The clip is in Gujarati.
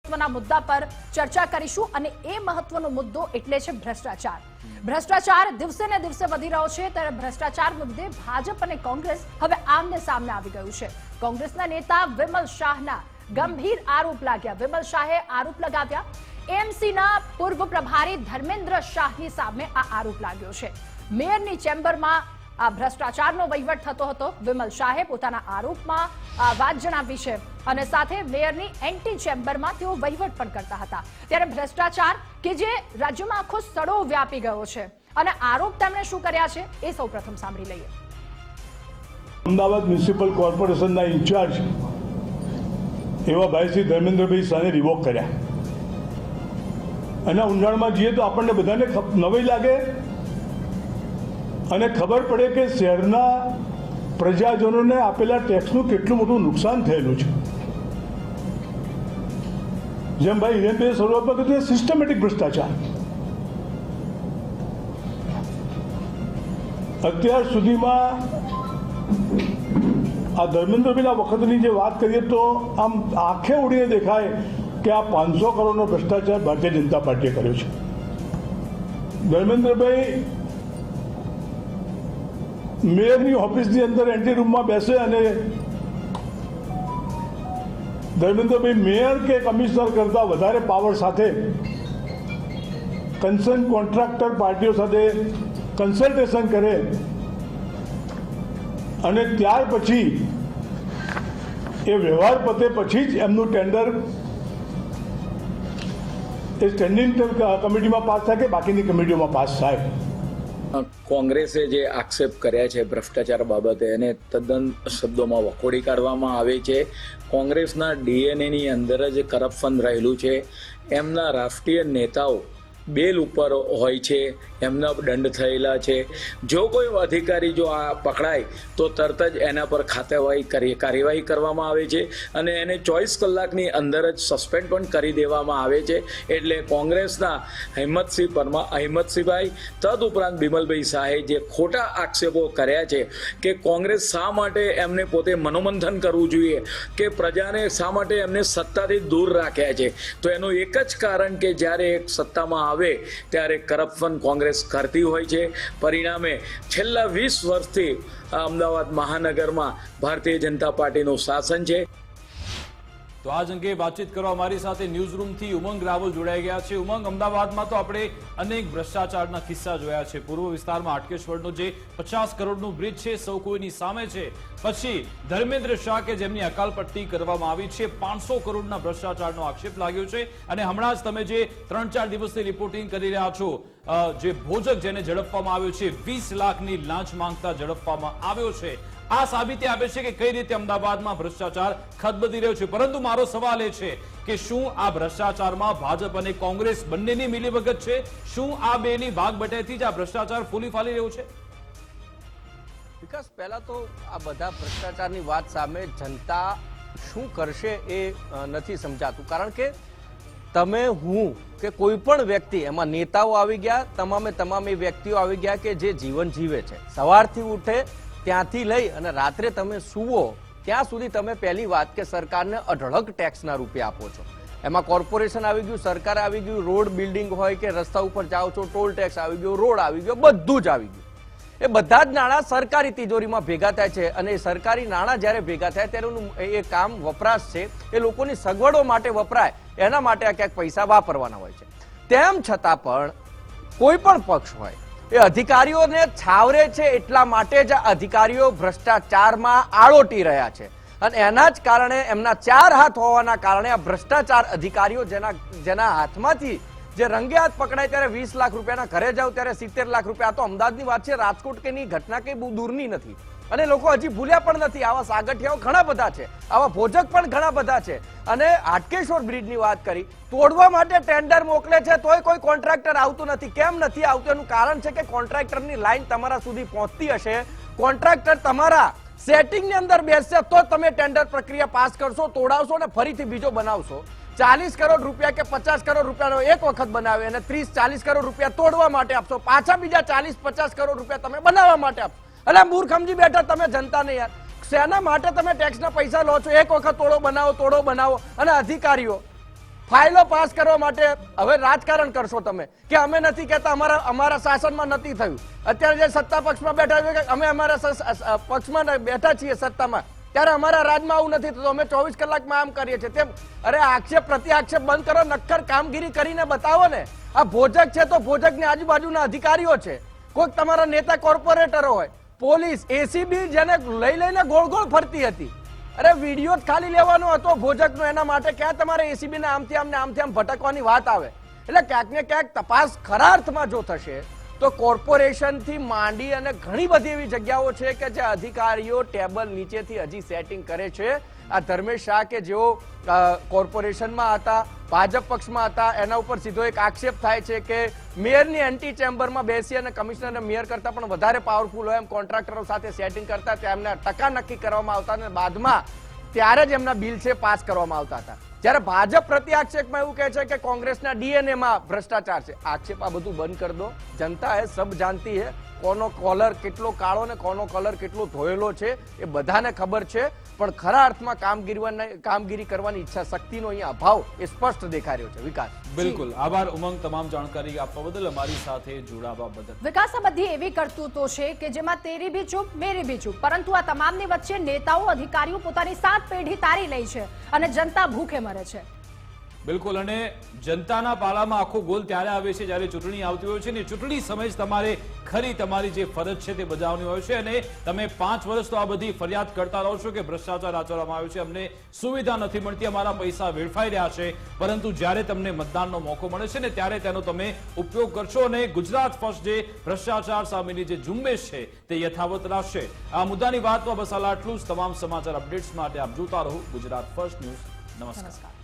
મહત્વના મુદ્દા પર ચર્ચા કરીશું અને એ મહત્વનો મુદ્દો એટલે છે ભ્રષ્ટાચાર. ભ્રષ્ટાચાર દિવસે ને દિવસે વધી રહ્યો છે ત્યારે ભ્રષ્ટાચાર મુદ્દે ભાજપ અને કોંગ્રેસ હવે આમને સામને આવી ગયું છે. કોંગ્રેસના નેતા વિમલ શાહના ગંભીર આરોપ લાગ્યા. વિમલ શાહે આરોપ લગાવ્યા. એએમસીના પૂર્વ પ્રભારી ધર્મેન્દ્ર શાહની સામે આ આરોપ લાગ્યો છે. મેયરની ચેમ્બરમાં આ ભ્રષ્ટાચારનો વહીવટ થતો હતો. વિમલ શાહે પોતાના આરોપમાં વાત જણાવી છે અને સાથે મેયરની એન્ટી ચેમ્બરમાં તેઓ વહીવટ પણ કરતા હતા. ત્યારે ભ્રષ્ટાચાર કે જે રાજ્યમાં આખો સડો વ્યાપી ગયો છે અને આરોપ તેમણે શું કર્યા છે એ સૌપ્રથમ સાંભળી લઈએ. અમદાવાદ મ્યુનિસિપલ કોર્પોરેશનના ઇન્ચાર્જ એવા ભાઈ શ્રી ધર્મેન્દ્રભાઈ શાહને રિવોક કર્યા. અને ઊંડાણમાં જઈએ તો આપણને બધાને નવાઈ લાગે અને ખબર પડે કે શહેરના પ્રજાજનોને આપેલા ટેક્સનું કેટલું મોટું નુકસાન થયેલું છે. જેમ ભાઈ હિરેનભાઈએ શરૂઆતમાં કીધું સિસ્ટમેટિક ભ્રષ્ટાચાર. અત્યાર સુધીમાં આ ધર્મેન્દ્રભાઈના વખતની જે વાત કરીએ તો આમ આંખે ઉડીને દેખાય કે આ 500 કરોડનો ભ્રષ્ટાચાર ભારતીય જનતા પાર્ટીએ કર્યો છે. ધર્મેન્દ્રભાઈ મેયરની ઓફિસની અંદર એન્ટી રૂમમાં બેસે અને ધર્મેન્દ્રભાઈ મેયર કે કમિશનર કરતા વધારે પાવર સાથે કન્સર્ન કોન્ટ્રાક્ટર પાર્ટીઓ સાથે કન્સલ્ટેશન કરે અને ત્યાર પછી એ વ્યવહાર પતે પછી જ એમનું ટેન્ડર એ સ્ટેન્ડિંગ કમિટીમાં પાસ થાય કે બાકીની કમિટીઓમાં પાસ થાય. કોંગ્રેસે જે આક્ષેપ કર્યા છે ભ્રષ્ટાચાર બાબતે એને તદ્દન શબ્દોમાં વખોડી કાઢવામાં આવે છે. કોંગ્રેસના ડીએનએની અંદર જ કરપ્શન રહેલું છે. એમના રાષ્ટ્રીય નેતાઓ બેલ ઉપર હોય છે, એમના દંડ થયેલા છે. જો કોઈ અધિકારી જો આ પકડાય તો તરત જ એના પર કાર્યવાહી કરવામાં આવે છે અને એને 24 કલાકની અંદર જ સસ્પેન્ડ પણ કરી દેવામાં આવે છે. એટલે કોંગ્રેસના અહેમદસિંહભાઈ તદુપરાંત બિમલભાઈ શાહે જે ખોટા આક્ષેપો કર્યા છે કે કોંગ્રેસ શા માટે એમને પોતે મનોમંથન કરવું જોઈએ કે પ્રજાને શા માટે એમને સત્તાથી દૂર રાખ્યા છે, તો એનું એક જ કારણ કે જ્યારે એક સત્તામાં આવે ત્યારે કરપ્શન કોંગ્રેસ કરતી હોય છે. પરિણામે છેલ્લા 20 વર્ષથી અમદાવાદ મહાનગરમાં ભારતીય જનતા પાર્ટીનું શાસન છે. તો આજ અંગે વાતચીત કરવા અમારી સાથે ન્યૂઝ રૂમથી ઉમંગ રાવલ જોડાઈ ગયા છે. ઉમંગ, અમદાવાદમાં તો આપણે અનેક ભ્રષ્ટાચારના કિસ્સા જોયા છે. પૂર્વ વિસ્તારમાં હાટકેશ્વરનો જે 50 કરોડનું બ્રિજ છે સૌ કોઈની સામે છે. પછી ધર્મેન્દ્ર શાહ કે જેમની અકાલપટ્ટી કરવામાં આવી છે, 500 કરોડના ભ્રષ્ટાચારનો આક્ષેપ લાગ્યો છે. અને હમણાં જ તમે જે 3-4 દિવસથી રિપોર્ટિંગ કરી રહ્યા છો, જે ભોજક જેને ઝડપવામાં આવ્યો છે, 20 લાખની લાંચ માંગતા ઝડપવામાં આવ્યો છે. આ સાબિતી આપે છે કે કઈ રીતે અમદાવાદમાં ભ્રષ્ટાચાર ખદબદી રહ્યો છે. પરંતુ મારો સવાલ એ છે કે શું આ ભ્રષ્ટાચારમાં ભાજપ અને કોંગ્રેસ બંનેની મિલીભગત છે? શું આ બેની ભાગબટાઈથી જ આ ભ્રષ્ટાચાર ફૂલી ફાલી રહ્યો છે? વિકાસ, પહેલા તો આ બધા ભ્રષ્ટાચારની વાત સામે જનતા શું કરશે એ નથી સમજાતું. કારણ કે તમે, હું કે કોઈ પણ વ્યક્તિ, એમાં નેતાઓ આવી ગયા, તમામ એ વ્યક્તિઓ આવી ગયા કે જે જીવન જીવે છે. સવારથી ઉઠે ત્યાંથી લઈ અને રાત્રે તમે સૂવો ત્યાં સુધી તમે પહેલી વાત કે સરકારને અઢળક ટેક્સના રૂપિયા આપો છો. એમાં કોર્પોરેશન આવી ગયું, સરકાર આવી ગયું, રોડ બિલ્ડિંગ હોય કે રસ્તા ઉપર જાઓ છો, ટોલ ટેક્સ આવી ગયો, રોડ આવી ગયો, બધું જ આવી ગયું. એ બધા જ નાણાં સરકારી તિજોરીમાં ભેગા થાય છે અને એ સરકારી નાણાં જ્યારે ભેગા થાય ત્યારે એ કામ વપરાશ છે એ લોકોની સગવડો માટે વપરાય, એના માટે આ ક્યાંક પૈસા વાપરવાના હોય છે. તેમ છતાં પણ કોઈ પણ પક્ષ હોય એ અધિકારીઓને છાવરે છે એટલા માટે જ અધિકારીઓ ભ્રષ્ટાચારમાં આળોટી રહ્યા છે અને એના જ કારણે એમના 4 હાથ હોવાના કારણે આ ભ્રષ્ટાચાર અધિકારીઓ જેના હાથમાંથી જે રંગે હાથ પકડાય ત્યારે 20 લાખ રૂપિયાના ઘરે જાવ ત્યારે 70 લાખ રૂપિયા. તો અમદાવાદની વાત છે, રાજકોટ કે ની ઘટના કઈ બહુ દૂરની નથી અને લોકો હજી ભૂલ્યા પણ નથી. આવા સાગઠિયાઓ ઘણા બધા છે, આવા ભોજક પણ ઘણા બધા છે. અને હાટકેશ્વર બ્રિજની વાત કરી, તોડવા માટે ટેન્ડર મોકલે છે તોય કોઈ કોન્ટ્રાક્ટર આવતું નથી. કેમ નથી આવતું? એનું કારણ છે કે કોન્ટ્રાક્ટરની લાઈન તમારા સુધી પહોંચતી હશે, કોન્ટ્રાક્ટર તમારા સેટિંગની અંદર બેસશે તો તમે ટેન્ડર પ્રક્રિયા પાસ કરશો, તોડાવશો અને ફરીથી બીજો બનાવશો. 40 કરોડ રૂપિયા કે 50 કરોડ રૂપિયાનો એક વખત બનાવે અને 30-40 કરોડ રૂપિયા તોડવા માટે આપશો, પાછા બીજા 40-50 કરોડ રૂપિયા તમે બનાવવા માટે આપશો. એટલે મૂર્ખ સમજી બેઠા તમે જનતાને. યાર, શેના માટે તમે ટેક્સના પૈસા લો છો? એક વખત તોડો બનાવો અને અધિકારીઓ ફાઇલો પાસ કરવા માટે હવે રાજકારણ કરશો તમે કે અમે નથી કહેતા અમારા શાસનમાં નથી થયું. અત્યારે જે સત્તા પક્ષમાં બેઠા છે કે અમે અમારા પક્ષમાં બેઠા છીએ સત્તામાં, ત્યારે અમારા રાજમાં આવું નથી થતું, અમે 24 કલાકમાં આમ કરીએ છીએ તેમ. અરે આક્ષેપ પ્રતિ આક્ષેપ બંધ કરો, નક્કર કામગીરી કરીને બતાવો ને. આ ભોજક છે તો ભોજકની આજુબાજુના અધિકારીઓ છે, કોઈક તમારા નેતા કોર્પોરેટરો હોય, પોલીસ, એસીબી જેને લઈને ગોળ ગોળ ફરતી હતી. અરે વિડીયો જ ખાલી લેવાનો હતો ભોજકનો, એના માટે ક્યાં તમારે એસીબી ને આમથી આમ ભટકવાની વાત આવે. એટલે ક્યાંક ને ક્યાંક તપાસ ખરા અર્થમાં જો થશે તો કોર્પોરેશન થી માંડી અને ઘણી બધી એવી જગ્યાઓ છે કે જે અધિકારીઓ ટેબલ નીચેથી હજી સેટિંગ કરે છે. આ ધર્મેશ શાહ કે જેઓ કોર્પોરેશનમાં હતા, ભાજપ પક્ષમાં હતા, એના ઉપર સીધો એક આક્ષેપ થાય છે કે મેયરની એન્ટી ચેમ્બરમાં બેસી અને કમિશનર મેયર કરતા પણ વધારે પાવરફુલ હોય એમ કોન્ટ્રાક્ટરો સાથે સેટિંગ કરતા, તેમને ટકા નક્કી કરવામાં આવતા અને બાદમાં ત્યારે જ એમના બિલ છે પાસ કરવામાં આવતા હતા. જ્યારે ભાજપ પ્રતિ આક્ષેપમાં એવું કહે છે કે કોંગ્રેસના ડીએનએ માં ભ્રષ્ટાચાર છે. આક્ષેપ આ બધું બંધ કરી દો. જનતા હે, સબ જાનતી હે, કોનો કોલર કેટલો કાળો ને કોનો કલર કેટલો ધોયેલો છે એ બધાને ખબર છે. પણ ખરા અર્થમાં કામગીરી કરવાની ઈચ્છા શક્તિનો અહીંયા અભાવ એ સ્પષ્ટ દેખાઈ રહ્યો છે. વિકાસ, બિલકુલ આભાર ઉમંગ, તમામ જાણકારી આપવા બદલ, અમારી સાથે જોડાવા બદલ. વિકાસ, આ બધી એવી કરતૂતો છે કે જેમાં તેરી બી ચૂપ મેરી બી ચૂપ, પરંતુ આ તમામની વચ્ચે નેતાઓ અધિકારીઓ પોતાની 7 પેઢી તારી લે છે અને જનતા ભૂખે મરે છે. બિલકુલ, અને જનતાના પાલામાં આખો ગોલ ત્યારે આવે છે જ્યારે ચૂંટણી આવતી હોય છે ને ચૂંટણી સમય જ તમારે ખરી તમારી જે ફરજ છે તે બજાવવાની હોય છે. અને તમે 5 વર્ષ તો આ બધી ફરિયાદ કરતા રહો છો કે ભ્રષ્ટાચાર આચરવામાં આવ્યો છે, અમને સુવિધા નથી મળતી, અમારા પૈસા વેડફાઈ રહ્યા છે, પરંતુ જ્યારે તમને મતદાનનો મોકો મળે છે ને ત્યારે તેનો તમે ઉપયોગ કરશો અને ગુજરાત ફર્સ્ટ જે ભ્રષ્ટાચાર સામેની જે ઝુંબેશ છે તે યથાવત રાખશે. આ મુદ્દાની વાતમાં બસ આટલું જ. તમામ સમાચાર અપડેટ્સ માટે આપ જોતા રહો ગુજરાત ફર્સ્ટ ન્યૂઝ. નમસ્કાર.